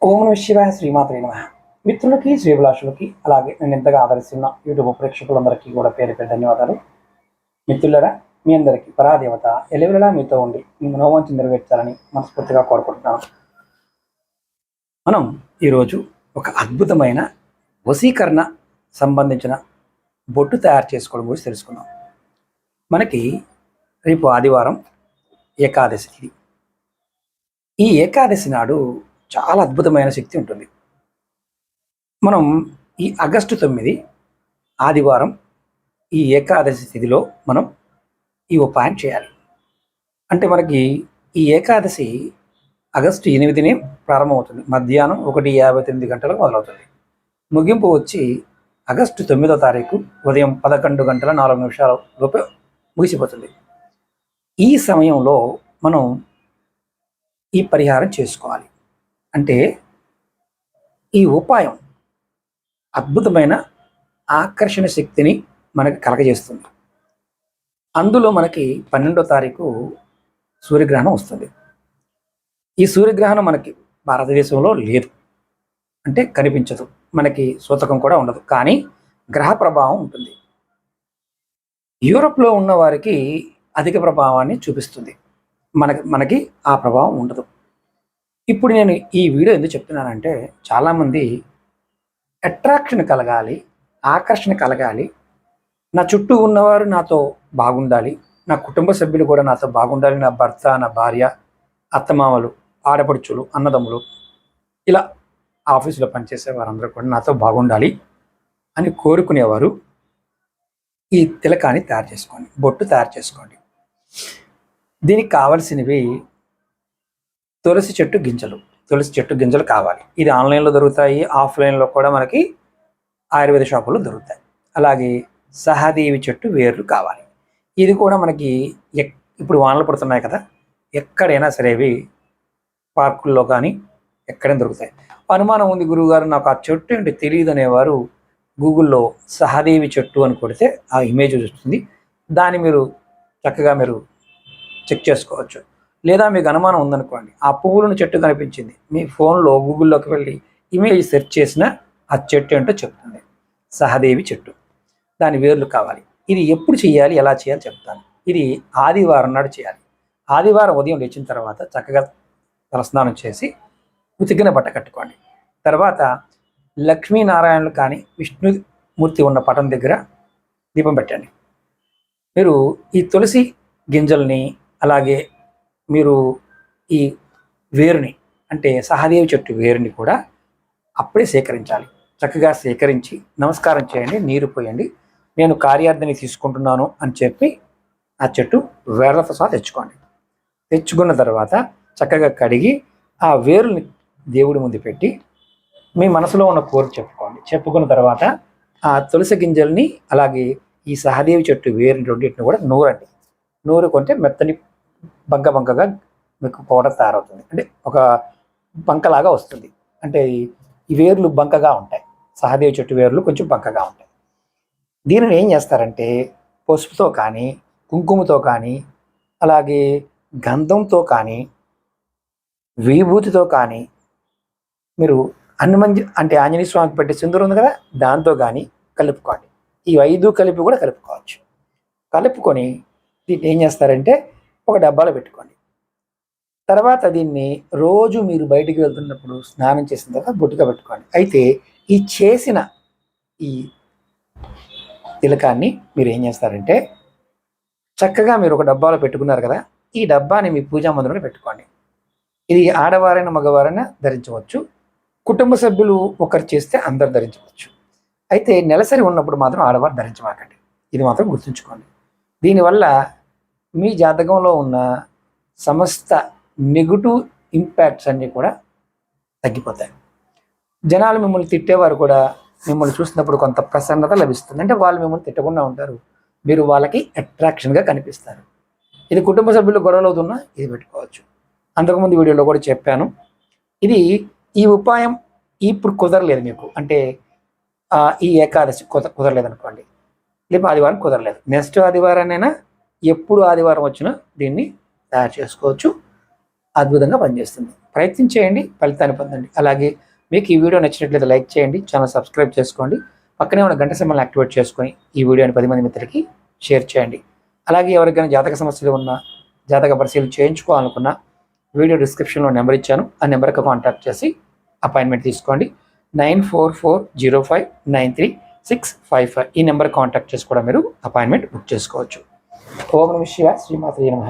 ఓం నమః శివాయ శ్రీమాత్రే నమః. మిత్రులకి శ్రీభిలాషులకి అలాగే నేను ఎంతగా ఆదరిస్తున్న యూట్యూబ్ ప్రేక్షకులందరికీ కూడా పేరు పేరు ధన్యవాదాలు. మిత్రులరా, మీ అందరికీ పరాదేవత ఎలవెలలా మీతో ఉండి మీ మనోవాంఛ నెరవేర్చాలని మనస్ఫూర్తిగా కోరుకుంటున్నాను. మనం ఈరోజు ఒక అద్భుతమైన వశీకరణ సంబంధించిన బొట్టు తయారు చేసుకోవడం గురించి తెలుసుకుందాం. మనకి రేపు ఆదివారం ఏకాదశి. ఈ ఏకాదశి నాడు చాలా అద్భుతమైన శక్తి ఉంటుంది. మనం ఈ ఆగస్టు 9 ఆదివారం ఈ ఏకాదశి తిథిలో మనం ఈ ఉపాయం చేయాలి. అంటే మనకి ఈ ఏకాదశి ఆగస్టు 8నే ప్రారంభమవుతుంది. మధ్యాహ్నం 1:59 గంటలకు మొదలవుతుంది. ముగింపు వచ్చి ఆగస్టు 9వ తారీఖు ఉదయం 11:04 లోపు ముగిసిపోతుంది. ఈ సమయంలో మనం ఈ పరిహారం చేసుకోవాలి. అంటే ఈ ఉపాయం అద్భుతమైన ఆకర్షణ శక్తిని మనకి కలగజేస్తుంది. అందులో మనకి 12వ తారీఖు సూర్యగ్రహణం వస్తుంది. ఈ సూర్యగ్రహణం మనకి భారతదేశంలో లేదు, అంటే కనిపించదు, మనకి సూతకం కూడా ఉండదు, కానీ గ్రహ ప్రభావం ఉంటుంది. యూరోప్లో ఉన్న వారికి అధిక ప్రభావాన్ని చూపిస్తుంది, మనకి ఆ ప్రభావం ఉండదు. ఇప్పుడు నేను ఈ వీడియో ఎందుకు చెప్తున్నానంటే, చాలామంది అట్రాక్షన్ కలగాలి, ఆకర్షణ కలగాలి, నా చుట్టూ ఉన్నవారు నాతో బాగుండాలి, నా కుటుంబ సభ్యులు కూడా నాతో బాగుండాలి, నా భర్త, నా భార్య, అత్తమామలు, ఆడపడుచులు, అన్నదమ్ములు, ఇలా ఆఫీసులో పనిచేసే వారందరూ కూడా నాతో బాగుండాలి అని కోరుకునేవారు ఈ తిలకాన్ని తయారు చేసుకోండి, బొట్టు తయారు చేసుకోండి. దీనికి కావలసినవి తులసి చెట్టు గింజలు కావాలి. ఇది ఆన్లైన్లో దొరుకుతాయి, ఆఫ్లైన్లో కూడా మనకి ఆయుర్వేద షాపుల్లో దొరుకుతాయి. అలాగే సహదేవి చెట్టు వేర్లు కావాలి. ఇది కూడా మనకి ఇప్పుడు వానలు పడుతున్నాయి కదా, ఎక్కడైనా సరేవి పార్కుల్లో కానీ ఎక్కడైనా దొరుకుతాయి. అనుమానం ఉంది గురువుగారు, నాకు ఆ చెట్టు ఏంటి తెలియదు అనేవారు గూగుల్లో సహదేవి చెట్టు అని కొడితే ఆ ఇమేజ్ వస్తుంది. దాన్ని మీరు చక్కగా చెక్ చేసుకోవచ్చు. లేదా మీకు అనుమానం ఉందనుకోండి, ఆ పువ్వులను చెట్టు కనిపించింది, మీ ఫోన్లో గూగుల్లోకి వెళ్ళి ఇమేజ్ సెర్చ్ చేసిన ఆ చెట్టు ఏంటో చెప్తుంది. సహదేవి చెట్టు, దాని వేర్లు కావాలి. ఇది ఎప్పుడు చేయాలి, ఎలా చేయాలి చెప్తాను. ఇది ఆదివారం నాడు చేయాలి. ఆదివారం ఉదయం లేచిన తర్వాత చక్కగా తలస్నానం చేసి ఉతికిన బట్ట కట్టుకోండి. తర్వాత లక్ష్మీనారాయణులు కానీ విష్ణుమూర్తి ఉన్న పటం దగ్గర దీపం పెట్టండి. మీరు ఈ తులసి గింజల్ని, అలాగే మీరు ఈ వేరుని, అంటే సహదేవి చెట్టు వేరుని కూడా అప్పుడే సేకరించాలి. చక్కగా సేకరించి నమస్కారం చేయండి, నీరు పోయండి, నేను కార్యార్థిని తీసుకుంటున్నాను అని చెప్పి ఆ చెట్టు వేర్లతో సహా తెచ్చుకున్న తర్వాత చక్కగా కడిగి ఆ వేరుని దేవుడి ముందు పెట్టి మీ మనసులో ఉన్న కోరిక చెప్పుకున్న తర్వాత ఆ తులసి గింజల్ని, అలాగే ఈ సహదేవి చెట్టు వేరుని రెండింటిని కూడా నూరుకుంటే మెత్తని బంకగా మీకు పౌడర్ తయారవుతుంది. అంటే ఒక బంకలాగా వస్తుంది. అంటే ఈ వేర్లు బంకగా ఉంటాయి, సహదేవి చెట్టు వేర్లు కొంచెం బంకగా ఉంటాయి. దీనిని ఏం చేస్తారంటే పసుపుతో కానీ, కుంకుమతో కానీ, అలాగే గంధంతో కానీ, విభూతితో కానీ, మీరు అంటే ఆంజనేయ స్వామికి పెట్టే సింధూరం ఉంది కదా, దాంతో కానీ కలుపుకోండి. ఈ 5 కలిపి కూడా కలుపుకోవచ్చు. కలుపుకొని దీన్ని ఏం చేస్తారంటే ఒక డబ్బాలో పెట్టుకోండి. తర్వాత దీన్ని రోజు మీరు బయటికి వెళ్తున్నప్పుడు స్నానం చేసిన తర్వాత బొట్టుగా పెట్టుకోండి. అయితే ఈ చేసిన ఈ తిలకాన్ని మీరు ఏం చేస్తారంటే చక్కగా మీరు ఒక డబ్బాలో పెట్టుకున్నారు కదా, ఈ డబ్బాని మీ పూజా మందిరంలో పెట్టుకోండి. ఇది ఆడవారైనా మగవారైనా ధరించవచ్చు. కుటుంబ సభ్యులు ఒకరు చేస్తే అందరు ధరించవచ్చు. అయితే నెలసరి ఉన్నప్పుడు మాత్రం ఆడవారు ధరించమాకండి. ఇది మాత్రం గుర్తుంచుకోండి. దీనివల్ల మీ జాతకంలో ఉన్న సమస్త నెగటివ్ ఇంపాక్ట్స్ అన్నీ కూడా తగ్గిపోతాయి. జనాలు మిమ్మల్ని తిట్టేవారు కూడా మిమ్మల్ని చూసినప్పుడు కొంత ప్రసన్నత లభిస్తుంది. అంటే వాళ్ళు మిమ్మల్ని తిట్టకుండా ఉంటారు, మీరు వాళ్ళకి అట్రాక్షన్గా కనిపిస్తారు. ఇది కుటుంబ సభ్యులు గొడవలు అవుతున్నా ఇది పెట్టుకోవచ్చు. అంతకుముందు వీడియోలో కూడా చెప్పాను. ఈ ఉపాయం ఇప్పుడు కుదరలేదు మీకు, అంటే ఈ ఏకాదశి కుదరలేదు అనుకోండి, లేకపోతే ఆదివారం కుదరలేదు, నెక్స్ట్ ఆదివారానైనా ఎప్పుడు ఆదివారం వచ్చినా దీన్ని తయారు చేసుకోవచ్చు. అద్భుతంగా పనిచేస్తుంది. ప్రయత్నం చేయండి, ఫలితాన్ని పొందండి. అలాగే మీకు ఈ వీడియో నచ్చినట్లయితే లైక్ చేయండి, ఛానల్ సబ్స్క్రైబ్ చేసుకోండి, పక్కనే ఉన్న గంట సింబల్ని యాక్టివేట్ చేసుకొని ఈ వీడియోని 10 మంది మిత్రులకి షేర్ చేయండి. అలాగే ఎవరికైనా జాతక సమస్యలు ఉన్నా, జాతక పరిశీలన చేయించుకోవాలనుకున్నా వీడియో డిస్క్రిప్షన్లో నెంబర్ ఇచ్చాను. ఆ నెంబర్కి కాంటాక్ట్ చేసి అపాయింట్మెంట్ తీసుకోండి. 9440593655 ఈ నెంబర్ కాంటాక్ట్ చేసి కూడా మీరు అపాయింట్మెంట్ బుక్ చేసుకోవచ్చు. ఓం నమః శివాయ. శ్రీమాత్రే నమః.